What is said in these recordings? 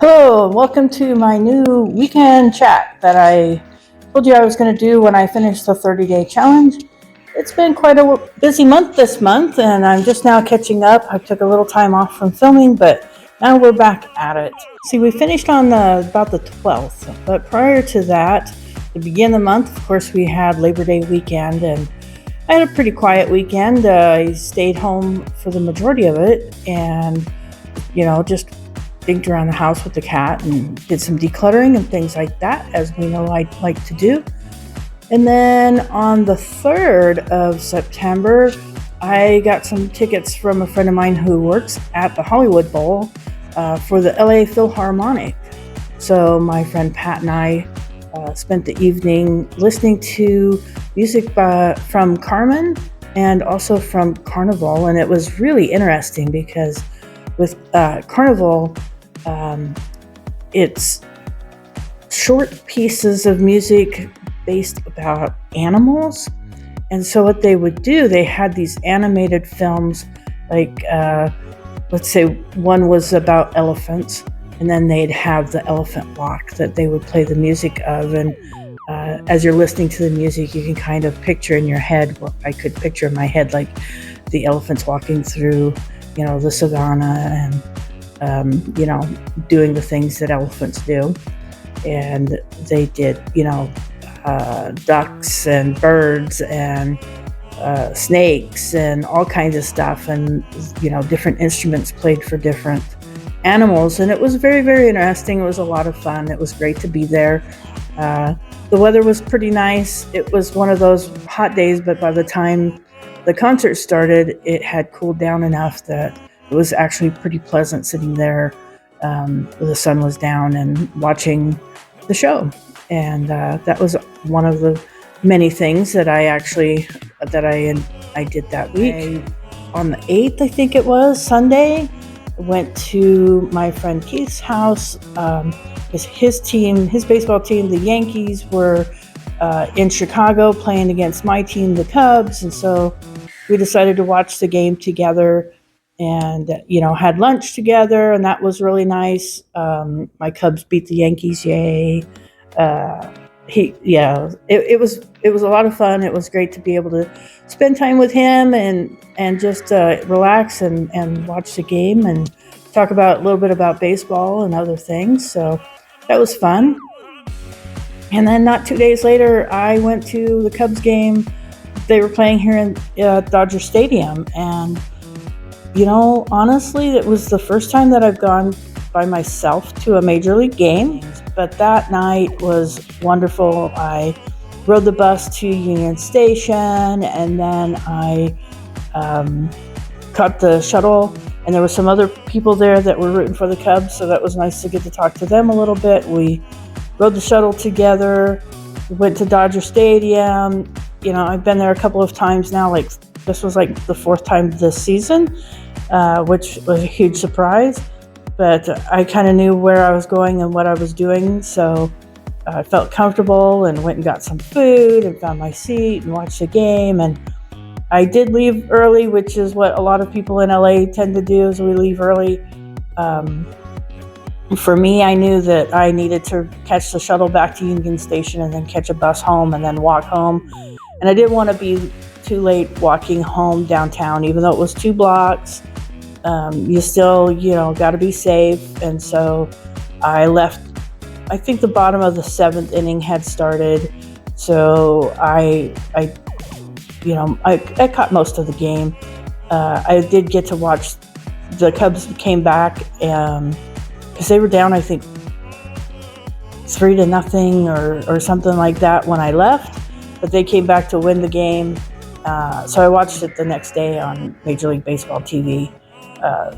Hello, and welcome to my new weekend chat that I told you I was going to do when I finished the 30-day challenge. It's been quite a busy month this month, and I'm just now catching up. I took a little time off from filming, but now we're back at it. See, we finished on about the 12th, but prior to that, to begin the month, of course, we had Labor Day weekend, and I had a pretty quiet weekend. I stayed home for the majority of it, and just digged around the house with the cat and did some decluttering and things like that, as we know I like to do. And then on the 3rd of September, I got some tickets from a friend of mine who works at the Hollywood Bowl for the LA Philharmonic. So my friend Pat and I spent the evening listening to music from Carmen and also from Carnival. And it was really interesting because with Carnival, it's short pieces of music based about animals. And so what they would do, they had these animated films, like let's say one was about elephants, and then they'd have the elephant walk that they would play the music of. And as you're listening to the music, you can kind of picture in your head, well, I could picture in my head like the elephants walking through, the savannah and, doing the things that elephants do. And they did, ducks and birds and snakes and all kinds of stuff. And, different instruments played for different animals. And it was very, very interesting. It was a lot of fun. It was great to be there. The weather was pretty nice. It was one of those hot days, but by the time the concert started, it had cooled down enough that it was actually pretty pleasant sitting there. The sun was down and watching the show. And that was one of the many things that I did that week. On the 8th, I think it was, Sunday, I went to my friend Keith's house. His baseball team, the Yankees, were in Chicago playing against my team, the Cubs. And so we decided to watch the game together and, had lunch together. And that was really nice. My Cubs beat the Yankees. Yay. It was a lot of fun. It was great to be able to spend time with him and just relax and watch the game and talk about a little bit about baseball and other things. So that was fun. And then not 2 days later, I went to the Cubs game. They were playing here in Dodger Stadium. And, honestly, it was the first time that I've gone by myself to a major league game. But that night was wonderful. I rode the bus to Union Station, and then I caught the shuttle, and there were some other people there that were rooting for the Cubs, so that was nice to get to talk to them a little bit. We rode the shuttle together, went to Dodger Stadium. I've been there a couple of times now. Like, this was like the 4th time this season, which was a huge surprise. But I kind of knew where I was going and what I was doing, so I felt comfortable and went and got some food and found my seat and watched the game. And I did leave early, which is what a lot of people in LA tend to do, is we leave early. For me, I knew that I needed to catch the shuttle back to Union Station and then catch a bus home and then walk home. And I didn't want to be too late walking home downtown, even though it was 2 blocks. You still, got to be safe. And so I left, I think the bottom of the 7th inning had started. So I caught most of the game. I did get to watch the Cubs came back because they were down, I think, 3-0 or something like that when I left. But they came back to win the game. So I watched it the next day on Major League Baseball TV.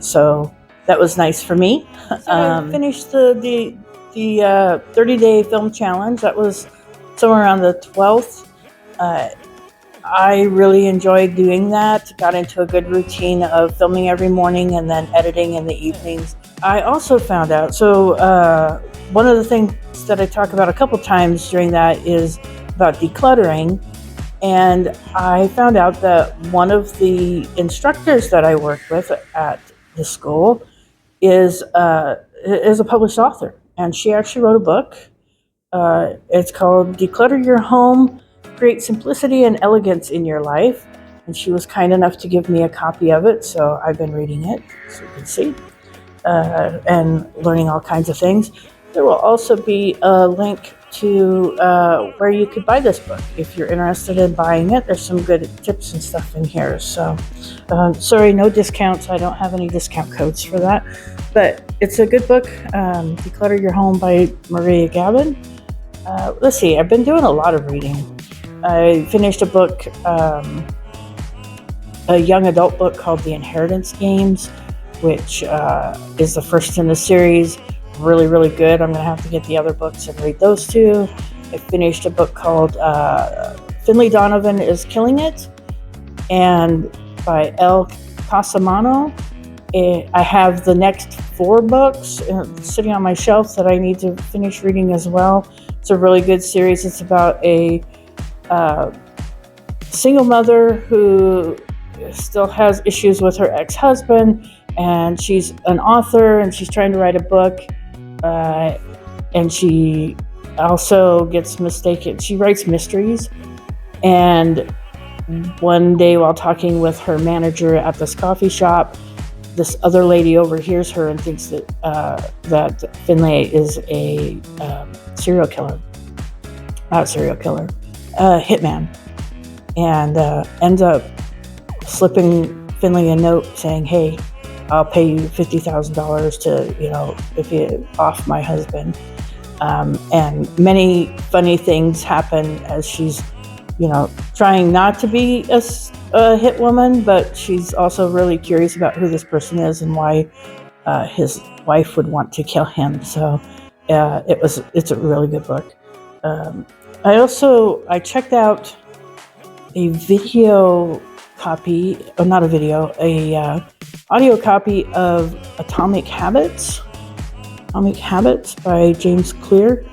So that was nice for me. I finished the 30-day film challenge. That was somewhere around the 12th. I really enjoyed doing that. Got into a good routine of filming every morning and then editing in the evenings. I also found out, one of the things that I talk about a couple times during that is about decluttering. And I found out that one of the instructors that I worked with at the school is is a published author, and she actually wrote a book. It's called Declutter Your Home, Create Simplicity and Elegance in Your Life. And she was kind enough to give me a copy of it, so I've been reading it, so you can see, and learning all kinds of things. There will also be a link to where you could buy this book if you're interested in buying it. There's some good tips and stuff in here. So, sorry, no discounts. I don't have any discount codes for that, but it's a good book. Declutter Your Home by Maria Gavin. Let's see. I've been doing a lot of reading. I finished a book, a young adult book called The Inheritance Games, which is the first in the series. Really, really good. I'm going to have to get the other books and read those too. I finished a book called Finley Donovan is Killing It, and by El Casamano. I have the next 4 books sitting on my shelf that I need to finish reading as well. It's a really good series. It's about a single mother who still has issues with her ex-husband, and she's an author and she's trying to write a book, and she also gets mistaken. She writes mysteries, and one day while talking with her manager at this coffee shop, this other lady overhears her and thinks that that Finlay is a hitman, and ends up slipping Finlay a note saying, "Hey, I'll pay you $50,000 to, if you off my husband." And many funny things happen as she's, trying not to be a hit woman, but she's also really curious about who this person is and why his wife would want to kill him. So it's a really good book. I checked out a video copy, or not a video, audio copy of Atomic Habits by James Clear.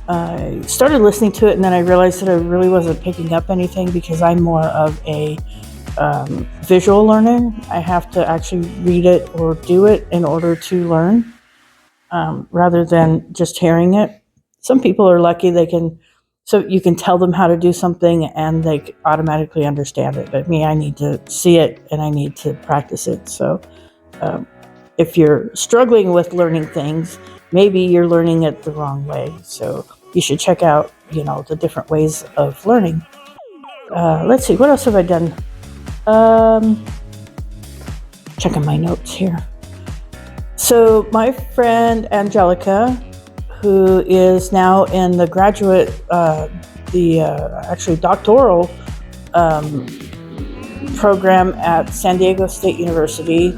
I started listening to it, and then I realized that I really wasn't picking up anything because I'm more of a visual learner. I have to actually read it or do it in order to learn, rather than just hearing it. Some people are lucky so you can tell them how to do something and they automatically understand it. But me, I need to see it and I need to practice it. So if you're struggling with learning things, maybe you're learning it the wrong way. So you should check out, the different ways of learning. Let's see, what else have I done? Checking my notes here. So my friend Angelica, who is now in the graduate, actually doctoral program at San Diego State University,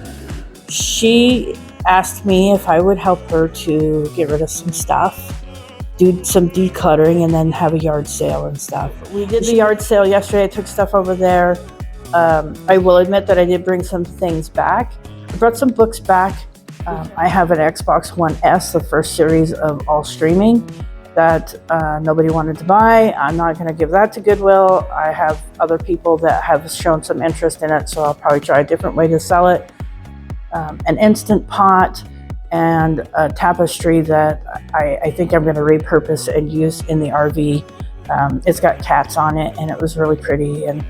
she asked me if I would help her to get rid of some stuff, do some decluttering, and then have a yard sale and stuff. We did the yard sale yesterday. I took stuff over there. I will admit that I did bring some things back. I brought some books back. I have an Xbox One S, the first series of all streaming that nobody wanted to buy. I'm not going to give that to Goodwill. I have other people that have shown some interest in it, so I'll probably try a different way to sell it. An Instant Pot and a tapestry that I think I'm going to repurpose and use in the RV. It's got cats on it, and it was really pretty, and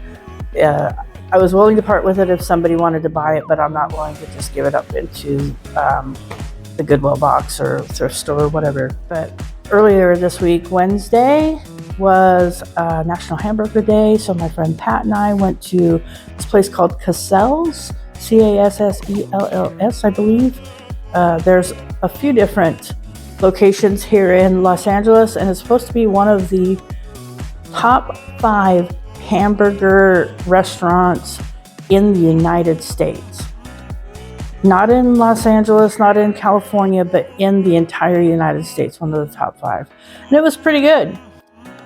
I was willing to part with it if somebody wanted to buy it, but I'm not willing to just give it up into the Goodwill box or thrift store or whatever. But earlier this week, Wednesday, was National Hamburger Day, so my friend Pat and I went to this place called Cassell's, Cassells, I believe. There's a few different locations here in Los Angeles, and it's supposed to be one of the top 5 hamburger restaurants in the United States. Not in Los Angeles, not in California, but in the entire United States, one of the top 5. And it was pretty good.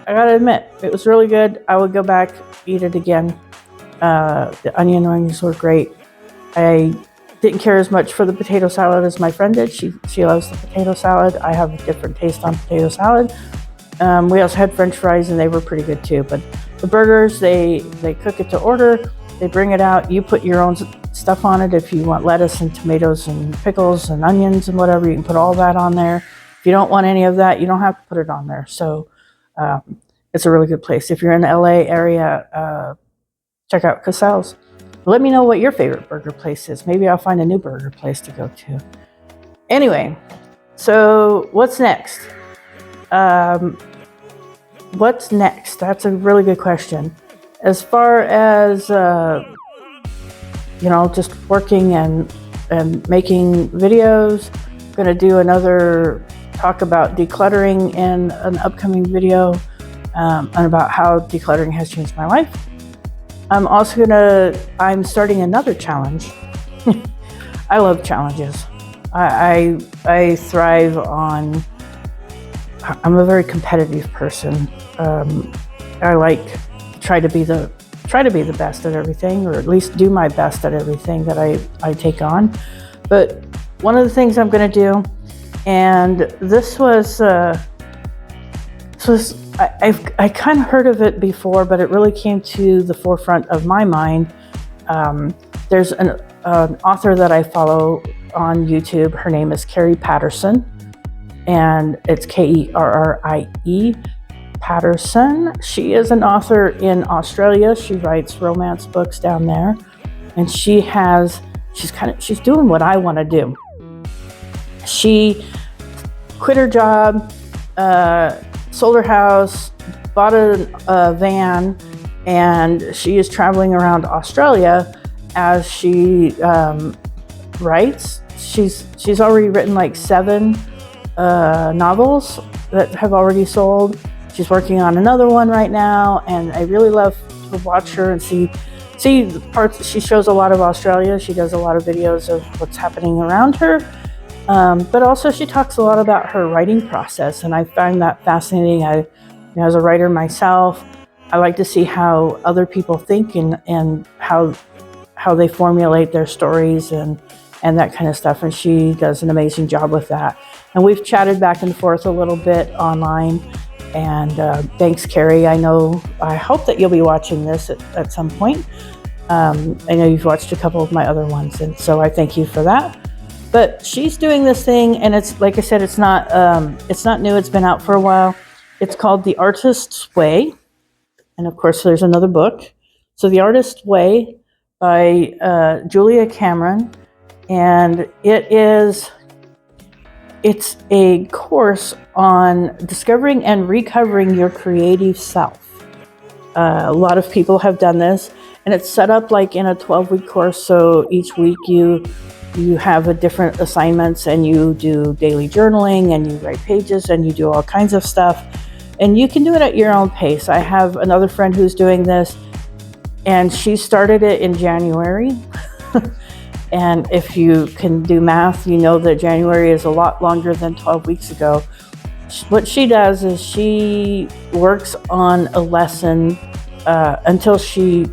I gotta admit, it was really good. I would go back, eat it again. The onion rings were great. I didn't care as much for the potato salad as my friend did. She loves the potato salad. I have a different taste on potato salad. We also had French fries, and they were pretty good too. But the burgers, they cook it to order. They bring it out. You put your own stuff on it. If you want lettuce and tomatoes and pickles and onions and whatever, you can put all that on there. If you don't want any of that, you don't have to put it on there. So it's a really good place. If you're in the LA area, check out Cassell's. Let me know what your favorite burger place is. Maybe I'll find a new burger place to go to. Anyway, so what's next? What's next? That's a really good question. As far as, just working and making videos, I'm going to do another talk about decluttering in an upcoming video, and about how decluttering has changed my life. I'm starting another challenge. I love challenges. I thrive on, I'm a very competitive person. I like try to be the best at everything, or at least do my best at everything that I take on. But one of the things I'm going to do, and this was I kind of heard of it before, but it really came to the forefront of my mind. There's an author that I follow on YouTube. Her name is Carrie Patterson, and it's Kerrie Patterson. She is an author in Australia. She writes romance books down there, and she's doing what I want to do. She quit her job, sold her house, bought a van, and she is traveling around Australia as she writes. She's already written like 7 novels that have already sold. She's working on another one right now, and I really love to watch her and see the parts. She shows a lot of Australia. She does a lot of videos of what's happening around her. But also she talks a lot about her writing process, and I find that fascinating. As a writer myself, I like to see how other people think and how they formulate their stories and that kind of stuff. And she does an amazing job with that. And we've chatted back and forth a little bit online. And thanks, Carrie. I hope that you'll be watching this at some point. I know you've watched a couple of my other ones, and so I thank you for that. But she's doing this thing, and it's, like I said, it's not new. It's been out for a while. It's called The Artist's Way. And of course, there's another book. So The Artist's Way by Julia Cameron. And it's a course on discovering and recovering your creative self. A lot of people have done this, and it's set up like in a 12-week course. So each week you have a different assignments, and you do daily journaling, and you write pages, and you do all kinds of stuff. And you can do it at your own pace. I have another friend who's doing this, and she started it in January. And if you can do math, you know that January is a lot longer than 12 weeks ago. What she does is she works on a lesson until she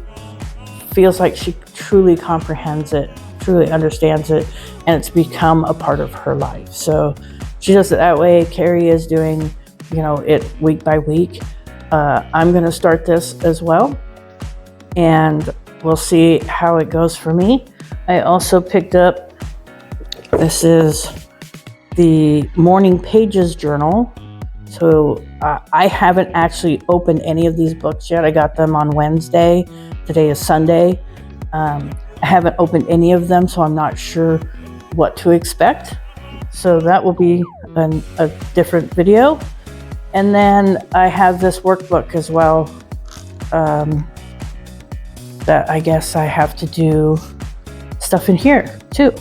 feels like she truly comprehends it, truly understands it, and it's become a part of her life. So she does it that way. Carrie is doing, it week by week. I'm going to start this as well, and we'll see how it goes for me. I also picked up, this is the Morning Pages Journal. So I haven't actually opened any of these books yet. I got them on Wednesday. Today is Sunday. I haven't opened any of them, so I'm not sure what to expect. So that will be a different video. And then I have this workbook as well, that I guess I have to do stuff in here too.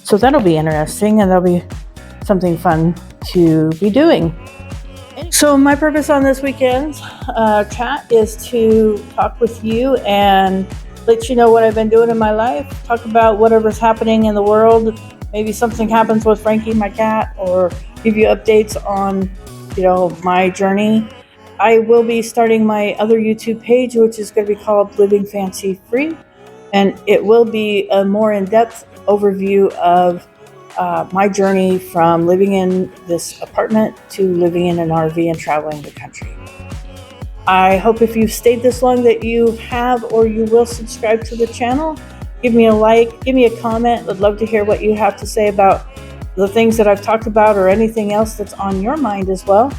So that'll be interesting, and that'll be something fun to be doing. So my purpose on this weekend's chat is to talk with you and let you know what I've been doing in my life, talk about whatever's happening in the world. Maybe something happens with Frankie, my cat, or give you updates on, my journey. I will be starting my other YouTube page, which is going to be called Living Fancy Free. And it will be a more in-depth overview of my journey from living in this apartment to living in an RV and traveling the country. I hope if you've stayed this long that you have or you will subscribe to the channel. Give me a like, give me a comment. I'd love to hear what you have to say about the things that I've talked about or anything else that's on your mind as well.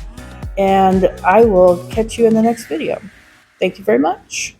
And I will catch you in the next video. Thank you very much.